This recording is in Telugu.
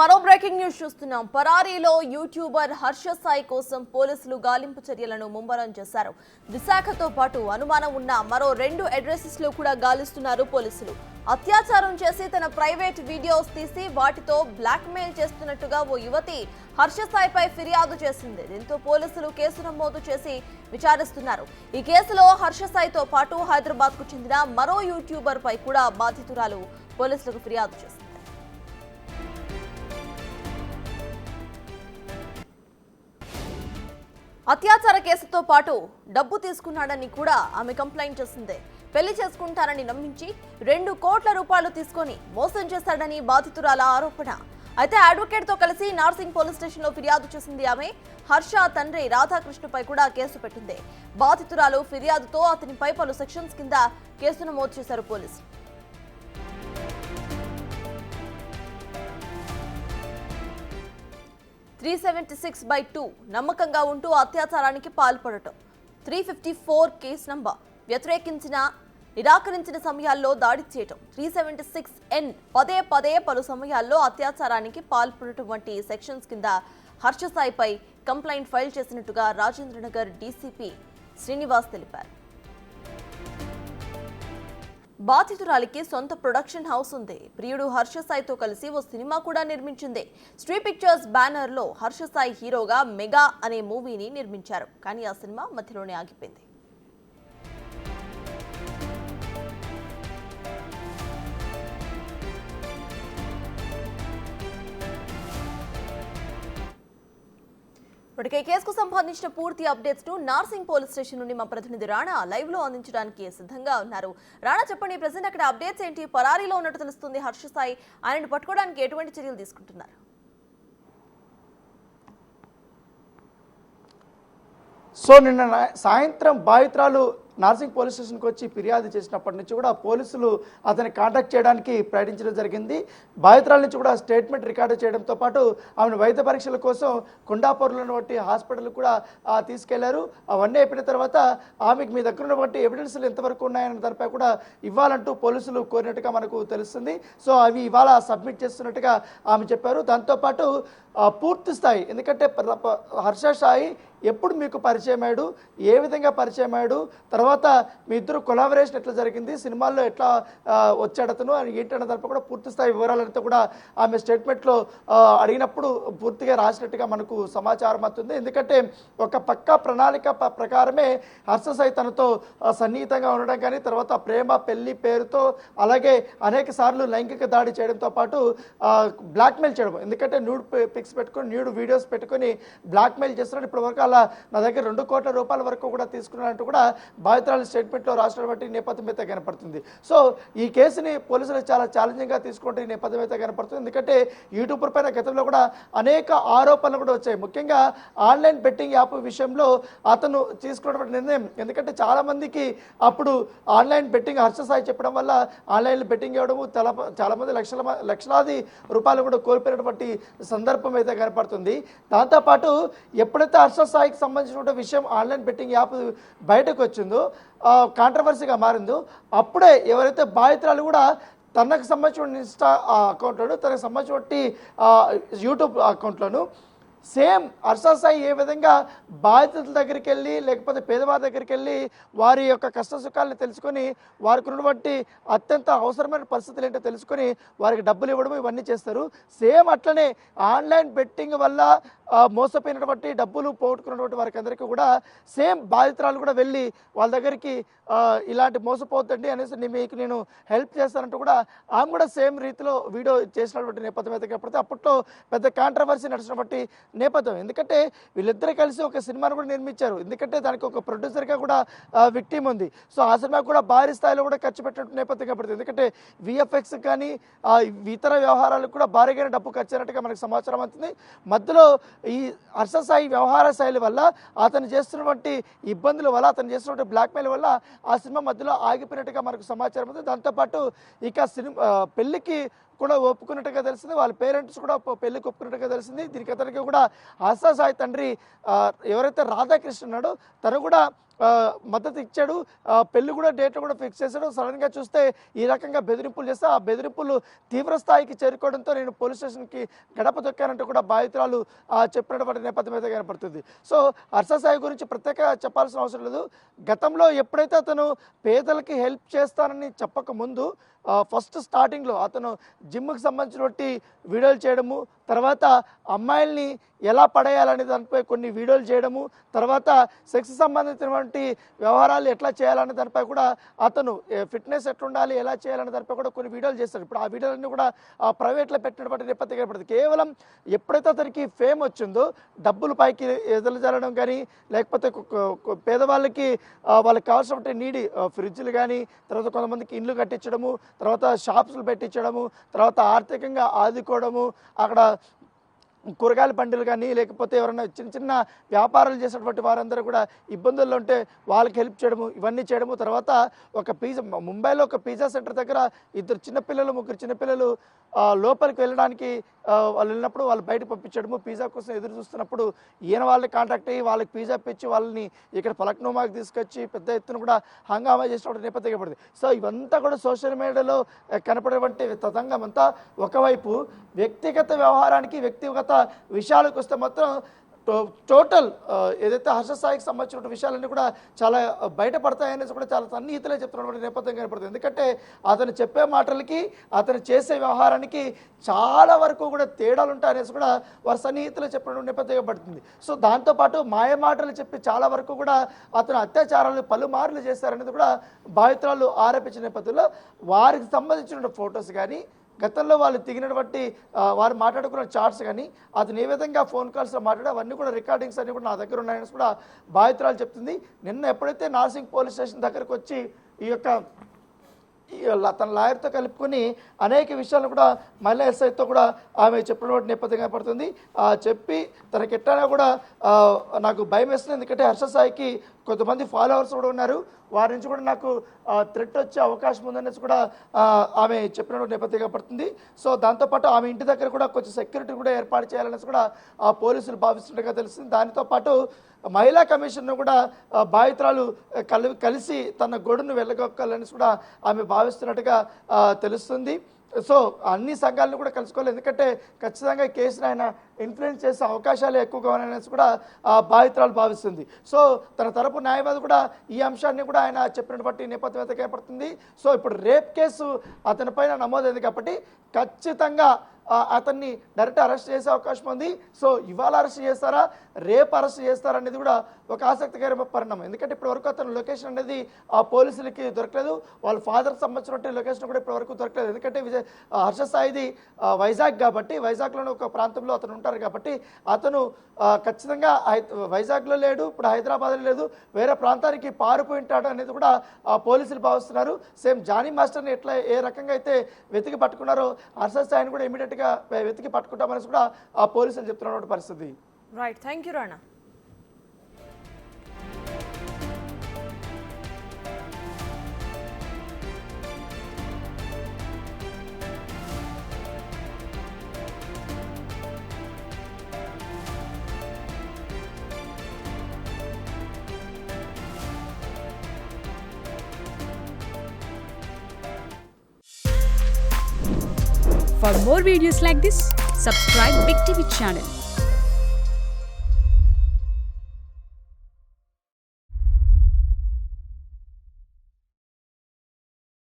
మరో బ్రేకింగ్ న్యూస్ చూస్తున్నాం. పరారీలో యూట్యూబర్ హర్ష సాయి కోసం పోలీసులు గాలింపు చర్యలను ముమ్మరం చేశారు. విశాఖతో పాటు అనుమానం ఉన్న మరో 2 అడ్రసెస్ లో కూడా గాలిస్తున్నారు పోలీసులు. అత్యాచారం చేసి తన ప్రైవేట్ వీడియోస్ తీసి వాటితో బ్లాక్ మెయిల్ చేస్తున్నట్టుగా ఓ యువతి హర్ష సాయిపై ఫిర్యాదు చేసింది. దీంతో పోలీసులు కేసు నమోదు చేసి విచారిస్తున్నారు. ఈ కేసులో హర్ష సాయితో పాటు హైదరాబాద్ కు చెందిన మరో యూట్యూబర్ పై కూడా బాధితురాలు పోలీసులకు ఫిర్యాదు చేసింది. అత్యాచార కేసుతో పాటు డబ్బు తీసుకున్నాడని కూడా ఆమె కంప్లైంట్ చేసింది. పెళ్లి చేసుకుంటారని నమ్మించి 2 కోట్ల రూపాయలు తీసుకొని మోసం చేశాడని బాధితురాల ఆరోపణ. అయితే అడ్వకేట్ తో కలిసి నార్సింగ్ పోలీస్ స్టేషన్ లో ఫిర్యాదు చేసింది ఆమె. హర్ష తండ్రి రాధాకృష్ణపై కూడా కేసు పెట్టింది. బాధితురాలు ఫిర్యాదుతో అతనిపై పలు సెక్షన్స్ కింద కేసు నమోదు చేశారు పోలీసులు. (376/2) నమ్మకంగా ఉంటూ అత్యాచారానికి పాల్పడటం. 354 కేసు నంబర్ నిరాకరించిన సమయాల్లో దాడి చేయటం. 376N పదే పలు సమయాల్లో అత్యాచారానికి పాల్పడటం వంటి సెక్షన్స్ కింద హర్ష సాయిపై కంప్లైంట్ ఫైల్ చేసినట్టుగా రాజేంద్రనగర్ డీసీపీ శ్రీనివాస్ తెలిపారు. బాధితురాలికి సొంత ప్రొడక్షన్ హౌస్ ఉంది. ప్రియుడు హర్ష సాయితో కలిసి ఓ సినిమా కూడా నిర్మించింది. శ్రీ పిక్చర్స్ బ్యానర్ లో హర్ష సాయి హీరోగా మెగా అనే మూవీని నిర్మించారు. కానీ ఆ సినిమా మధ్యలోనే ఆగిపోయింది. ఇప్పటికే కేసుకు సంబంధించిన పూర్తి అప్డేట్స్ ను నార్సింగ్ పోలీస్ స్టేషన్ నుండి మా ప్రతినిధి రాణా లైవ్ లో అందించడానికి సిద్ధంగా ఉన్నారు. రాణా, చెప్పండి, ప్రెసెంట్ అక్కడ అప్డేట్స్ ఏంటి? పరారీలో ఉన్నట్టు తెలుస్తుంది హర్ష సాయి. ఆయనను పట్టుకోవడానికి ఎటువంటి చర్యలు తీసుకుంటున్నారు? సో నిన్న సాయంత్రం బాధితురాలు నార్సింగ్ పోలీస్ స్టేషన్కి వచ్చి ఫిర్యాదు చేసినప్పటి నుంచి కూడా పోలీసులు అతన్ని కాంటాక్ట్ చేయడానికి ప్రయత్నించడం జరిగింది. బాధితురాల నుంచి కూడా స్టేట్మెంట్ రికార్డు చేయడంతో పాటు ఆమెను వైద్య పరీక్షల కోసం కొండాపూర్లో ఉన్నటువంటి హాస్పిటల్ కూడా తీసుకెళ్లారు. అవన్నీ అయిపోయిన తర్వాత ఆమెకు మీ దగ్గర ఉన్నటువంటి ఎవిడెన్స్లు ఎంతవరకు ఉన్నాయన్న దానిపై కూడా ఇవ్వాలంటూ పోలీసులు కోరినట్టుగా మనకు తెలుస్తుంది. సో అవి ఇవాళ సబ్మిట్ చేస్తున్నట్టుగా ఆమె చెప్పారు. దాంతోపాటు పూర్తి స్థాయి, ఎందుకంటే హర్ష సాయి ఎప్పుడు మీకు పరిచయం అయ్యాడు, ఏ విధంగా పరిచయం అయ్యాడు, తర్వాత మీ ఇద్దరు కొలాబరేషన్ ఎట్లా జరిగింది, సినిమాల్లో ఎట్లా వచ్చాడు అతను అని ఏంటన్న దానిపై కూడా పూర్తి స్థాయి వివరాలంతా కూడా ఆమె స్టేట్మెంట్లో అడిగినప్పుడు పూర్తిగా రాసినట్టుగా మనకు సమాచారం అవుతుంది. ఎందుకంటే ఒక పక్కా ప్రణాళిక ప్రకారమే హర్ష సాయి తనతో సన్నిహితంగా ఉండడం కానీ, తర్వాత ప్రేమ పెళ్లి పేరుతో అలాగే అనేక సార్లు లైంగిక దాడి చేయడంతో పాటు బ్లాక్మెయిల్ చేయడం. ఎందుకంటే న్యూడ్ పిక్స్ పెట్టుకొని న్యూడ్ వీడియోస్ పెట్టుకొని బ్లాక్మెయిల్ చేస్తున్నాడు. ఇప్పటివరకు అలా నా దగ్గర 2 కోట్ల రూపాయల వరకు కూడా తీసుకున్నట్టు కూడా బాధితురాలు స్టేట్మెంట్లో రాసినటువంటి నేపథ్యం అయితే కనపడుతుంది. సో ఈ కేసుని పోలీసులు చాలా ఛాలెంజింగ్గా తీసుకుంటే ఈ నేపథ్యం అయితే కనపడుతుంది. ఎందుకంటే యూట్యూబర్ పైన గతంలో కూడా అనేక ఆరోపణలు కూడా వచ్చాయి. ముఖ్యంగా ఆన్లైన్ బెట్టింగ్ యాప్ విషయంలో అతను తీసుకున్నటువంటి నిర్ణయం, ఎందుకంటే చాలామందికి అప్పుడు ఆన్లైన్ బెట్టింగ్ హర్ష సాయి చెప్పడం వల్ల ఆన్లైన్లో బెట్టింగ్ ఇవ్వడము చాలామంది లక్షలాది రూపాయలు కూడా కోల్పోయినటువంటి సందర్భం అయితే కనపడుతుంది. దాంతోపాటు ఎప్పుడైతే హర్ష సాయికి సంబంధించిన విషయం ఆన్లైన్ బెట్టింగ్ యాప్ బయటకు వచ్చిందో, కాంట్రవర్సీగా మారిందో, అప్పుడే ఎవరైతే బాధితురాలు కూడా తనకు సంబంధించిన ఇన్స్టా అకౌంట్లను, తనకు సంబంధించిన యూట్యూబ్ అకౌంట్లను సేమ్ హర్ష సాయి ఏ విధంగా బాధితుల దగ్గరికి వెళ్ళి లేకపోతే పేదవారి దగ్గరికి వెళ్ళి వారి యొక్క కష్ట సుఖాలను తెలుసుకొని వారికి ఉన్నటువంటి అత్యంత అవసరమైన పరిస్థితులు ఏంటో తెలుసుకొని వారికి డబ్బులు ఇవ్వడం ఇవన్నీ చేస్తారు. సేమ్ అట్లనే ఆన్లైన్ బెట్టింగ్ వల్ల మోసపోయినటువంటి డబ్బులు పోగొట్టుకున్నటువంటి వారికి అందరికీ కూడా సేమ్ బాధితురాలు కూడా వెళ్ళి వాళ్ళ దగ్గరికి ఇలాంటి మోసపోద్దండి అనేసి మీకు నేను హెల్ప్ చేస్తానంటూ కూడా ఆమె కూడా సేమ్ రీతిలో వీడియో చేసినటువంటి నేపథ్యం అయితే కనపడితే అప్పట్లో పెద్ద కాంట్రవర్సీ నడిచినటువంటి నేపథ్యం. ఎందుకంటే వీళ్ళిద్దరూ కలిసి ఒక సినిమాను కూడా నిర్మించారు. ఎందుకంటే దానికి ఒక ప్రొడ్యూసర్గా కూడా విక్టిమ్ ఉంది. సో ఆ సినిమాకు కూడా భారీ స్థాయిలో కూడా ఖర్చు పెట్టినట్టు నేపథ్యం కనపడుతుంది. ఎందుకంటే విఎఫ్ఎక్స్ కానీ ఇతర వ్యవహారాలకు కూడా భారీగా డబ్బు ఖర్చు అయినట్టుగా మనకు సమాచారం అవుతుంది. మధ్యలో ఈ హర్ష సాయి వ్యవహార శైలి వల్ల, అతను చేస్తున్నటువంటి ఇబ్బందుల వల్ల, అతను చేస్తున్నటువంటి బ్లాక్మెయిల్ వల్ల ఆ సినిమా మధ్యలో ఆగిపోయినట్టుగా మనకు సమాచారం ఉంది. దాంతోపాటు ఇక పెళ్లికి కూడా ఒప్పుకున్నట్టుగా తెలిసింది. వాళ్ళ పేరెంట్స్ కూడా పెళ్లికి ఒప్పుకున్నట్టుగా తెలిసింది. దీనికి అతనికి కూడా హర్ష సాయి తండ్రి ఎవరైతే రాధాకృష్ణ ఉన్నాడో తను కూడా మద్దతు ఇచ్చాడు. పెళ్లి కూడా డేట్ కూడా ఫిక్స్ చేశాడు. సడన్గా చూస్తే ఈ రకంగా బెదిరింపులు చేస్తే ఆ బెదిరింపులు తీవ్ర స్థాయికి చేరుకోవడంతో నేను పోలీస్ స్టేషన్కి గడప తొక్కానంటూ కూడా బాధితురాలు చెప్పినటువంటి నేపథ్యం అయితే కనపడుతుంది. సో హర్ష సాయి గురించి ప్రత్యేక చెప్పాల్సిన అవసరం లేదు. గతంలో ఎప్పుడైతే అతను పేదలకి హెల్ప్ చేస్తానని చెప్పకముందు ఫస్ట్ స్టార్టింగ్లో అతను జిమ్కి సంబంధించినటువంటి వీడియోలు చేయడము, తర్వాత అమ్మాయిల్ని ఎలా పడేయాలనే దానిపై కొన్ని వీడియోలు చేయడము, తర్వాత సెక్స్ సంబంధించినటువంటి వ్యవహారాలు ఎట్లా చేయాలనే దానిపై కూడా అతను ఫిట్నెస్ ఎట్లుండాలి ఎలా చేయాలనే దానిపై కూడా కొన్ని వీడియోలు చేస్తాడు. ఇప్పుడు ఆ వీడియోలన్నీ కూడా ప్రైవేట్లో పెట్టినటువంటి నేపథ్యం ఏర్పడుతుంది. కేవలం ఎప్పుడైతే అతనికి ఫేమ్ వచ్చిందో డబ్బులు పైకి ఎదలజల్లడం కానీ, లేకపోతే పేదవాళ్ళకి వాళ్ళకి కావాల్సినటువంటి నీడి ఫ్రిడ్జ్లు కానీ, తర్వాత కొంతమందికి ఇండ్లు కట్టించడము, తర్వాత షాప్స్లు పెట్టించడము, తర్వాత ఆర్థికంగా ఆదుకోవడము, అక్కడ కూరగాయల బండిలు కానీ లేకపోతే ఎవరైనా చిన్న చిన్న వ్యాపారాలు చేసేటువంటి వారందరూ కూడా ఇబ్బందుల్లో ఉంటే వాళ్ళకి హెల్ప్ చేయడము, ఇవన్నీ చేయడము. తర్వాత ఒక ముంబైలో ఒక పిజ్జా సెంటర్ దగ్గర ముగ్గురు చిన్నపిల్లలు లోపలికి వెళ్ళడానికి వాళ్ళు వెళ్ళినప్పుడు వాళ్ళు బయటకు పంపించడము, పిజ్జా కోసం ఎదురు చూస్తున్నప్పుడు ఈయన వాళ్ళని కాంటాక్ట్ అయ్యి వాళ్ళకి పిజ్జా పిచ్చి వాళ్ళని ఇక్కడ ఫలక్నుమాకి తీసుకొచ్చి పెద్ద ఎత్తున కూడా హంగామా చేసినటువంటి నేపథ్యం పడుతుంది. సో ఇవంతా కూడా సోషల్ మీడియాలో కనపడేటువంటి తతంగం అంతా ఒకవైపు వ్యక్తిగత వ్యవహారానికి వ్యక్తిగత విషయాలకు వస్తే మాత్రం టోటల్ ఏదైతే హర్ష సాయికి సంబంధించిన విషయాలన్నీ కూడా చాలా బయటపడతాయనేసి కూడా చాలా సన్నిహితులే చెప్తున్నటువంటి నేపథ్యం కనపడుతుంది. ఎందుకంటే అతను చెప్పే మాటలకి అతను చేసే వ్యవహారానికి చాలా వరకు కూడా తేడాలు ఉంటాయనేసి కూడా వారి సన్నిహితులు చెప్పినటువంటి నేపథ్యం పడుతుంది. సో దాంతోపాటు మాయ మాటలు చెప్పి చాలా వరకు కూడా అతను అత్యాచారాలు పలుమార్లు చేశారనేది కూడా బాధితురాలు ఆరోపించిన నేపథ్యంలో వారికి సంబంధించిన ఫొటోస్ కానీ, గతంలో వాళ్ళు దిగినటువంటి వారు మాట్లాడుకున్న చాట్స్ కానీ, అతను ఏ విధంగా ఫోన్ కాల్స్లో మాట్లాడే అవన్నీ కూడా రికార్డింగ్స్ అన్నీ కూడా నా దగ్గర ఉన్నాయని కూడా బాధితురాలు చెప్తుంది. నిన్న ఎప్పుడైతే నార్సింగ్ పోలీస్ స్టేషన్ దగ్గరకు వచ్చి ఈ యొక్క తన లాయర్తో కలుపుకొని అనేక విషయాలు కూడా మహిళా ఎస్ఐతో కూడా ఆమె చెప్పినటువంటి నేపథ్యం కనపడుతుంది. చెప్పి తనకి ఎట్లా కూడా నాకు భయం వేస్తుంది, ఎందుకంటే హర్ష సాయికి కొంతమంది ఫాలోవర్స్ కూడా ఉన్నారు, వారి నుంచి కూడా నాకు థ్రెట్ వచ్చే అవకాశం ఉందనేసి కూడా ఆమె చెప్పినటువంటి నేపథ్యం కనపడుతుంది. సో దాంతోపాటు ఆమె ఇంటి దగ్గర కూడా కొంచెం సెక్యూరిటీ కూడా ఏర్పాటు చేయాలనేసి కూడా పోలీసులు భావిస్తున్నట్టుగా తెలిసింది. దానితో పాటు మహిళా కమిషన్ను కూడా బాధితురాలు కలిసి తన గొడును వెళ్ళగొక్కాలని కూడా ఆమె భావిస్తున్నట్టుగా తెలుస్తుంది. సో అన్ని సంఘాలను కూడా కలుసుకోవాలి, ఎందుకంటే ఖచ్చితంగా ఈ కేసును ఆయన ఇన్ఫ్లుయెన్స్ చేసే అవకాశాలు ఎక్కువగా ఉన్నాయనేసి కూడా బాధితురాలు భావిస్తుంది. సో తన తరపు న్యాయవాది కూడా ఈ అంశాన్ని కూడా ఆయన చెప్పినటువంటి నేపథ్యం అయితే కనపడుతుంది. సో ఇప్పుడు రేప్ కేసు అతని పైన నమోదైంది కాబట్టి ఖచ్చితంగా అతన్ని డైరెక్ట్ అరెస్ట్ చేసే అవకాశం ఉంది. సో ఇవాళ అరెస్ట్ చేస్తారా, రేపు అరెస్ట్ చేస్తారా అనేది కూడా ఒక ఆసక్తికరమైన పరిణామం. ఎందుకంటే ఇప్పటివరకు అతని లొకేషన్ అనేది ఆ పోలీసులకి దొరకలేదు, వాళ్ళ ఫాదర్కి సంబంధించినటువంటి లొకేషన్ కూడా ఇప్పటివరకు దొరకలేదు. ఎందుకంటే హర్ష సాయిది వైజాగ్ కాబట్టి, వైజాగ్లోని ఒక ప్రాంతంలో అతను ఉంటారు కాబట్టి అతను ఖచ్చితంగా వైజాగ్లో లేడు, ఇప్పుడు హైదరాబాద్లో లేదు, వేరే ప్రాంతానికి పారిపోయి ఉంటాడు అనేది కూడా పోలీసులు భావిస్తున్నారు. సేమ్ జానీ మాస్టర్ని ఏ రకంగా అయితే వెతికి పట్టుకున్నారో హర్ష సాయిని కూడా ఇమీడియట్గా వెతికి పట్టుకుంటామనేసి కూడా ఆ పోలీసులు చెప్తున్నటువంటి పరిస్థితి. Right, thank you Rana. For more videos like this, subscribe Big TV channel.